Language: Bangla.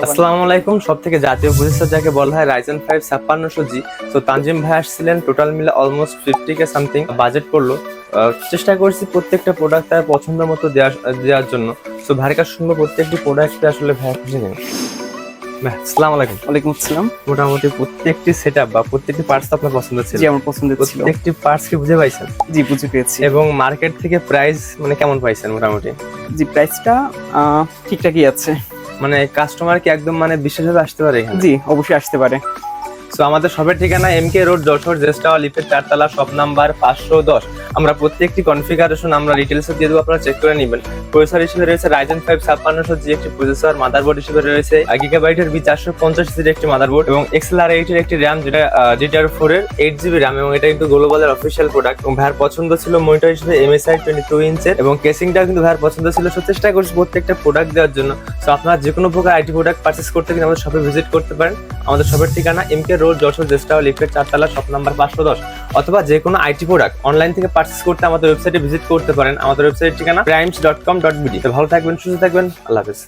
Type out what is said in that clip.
আসসালামু আলাইকুম। সব থেকে জাতীয় প্রসেসর যাকে বলা হয় রাইজেন 5 5600G। তো তানজিম ভাই আসছিলেন, টোটাল মিলে অলমোস্ট 50K সামথিং বাজেট পড়লো। চেষ্টা করছি প্রত্যেকটা প্রোডাক্ট তার পছন্দ মতো দেওয়ার জন্য। তো ভাইয়ের কাছে শুনবো প্রত্যেকটি প্রোডাক্ট আসলে ভাই খুঁজে নেন। আসসালামু আলাইকুম। ওয়ালাইকুম আসসালাম। মোটামুটি প্রত্যেকটি সেটআপ বা প্রত্যেকটি পার্টস আপনার পছন্দ ছিল? জি, আমার পছন্দের ছিল। প্রত্যেকটি পার্টস কি বুঝে পাইছেন? জি, বুঝে পেয়েছি। এবং মার্কেট থেকে প্রাইস মানে কেমন পাইছেন মোটামুটি? জি, প্রাইসটা ঠিকঠাকই আছে। মানে কাস্টমার কি একদম মানে বিশ্বাসে আসতে পারে এখানে? জি, অবশ্যই আসতে পারে। সো আমাদের শপের ঠিকানা এমকে রোড, যশোর, জেস্টাওয়া লিফের 4 তলা, শপ নাম্বার 510। আমরা প্রত্যেকটি কনফিগারেশন আমরা ডিটেলসে দিয়ে দেবো, আপনারা চেক করে নেবেন। প্রসেসর হিসেবে রয়েছে রাইজেন 5 5600G একটি প্রসেসর, মাদারবোর্ড হিসেবে রয়েছে গিগাবাইটের B450 এর একটি মাদারবোর্ড এবং XLR8 এর একটি RAM, যেটা DDR4 এর 8GB RAM, এবং এটা কিন্তু গ্লোবালের অফিসিয়াল প্রোডাক্ট। এবং ভাইয়ের পছন্দ ছিল মনিটর হিসেবে MSI 22 ইঞ্চের, এবং কেসিংটাও কিন্তু ভাইয়ের পছন্দ ছিল। সো চেষ্টা করছি প্রত্যেকটা প্রোডাক্ট দেওয়ার জন্য। সো আপনারা যে কোনো প্রকার আইটি প্রোডাক্ট পারচেস করতে কিন্তু আমাদের শপে ভিজিট করতে পারেন। আমাদের শপের ঠিকানা এমকে রোড, যশোর, জেস্টাওয়া লিফের 4 তলা, শপ নাম্বার 510। অথবা যে কোনো আইটি প্রোডাক্ট অনলাইন থেকে পারচেস করতে আমাদের ওয়েবসাইটে ভিজিট করতে পারেন। আমাদের ওয়েবসাইট ঠিকানা primes.com.bd। তো ভালো থাকবেন, সুস্থ থাকবেন, আল্লাহ হাফেজ।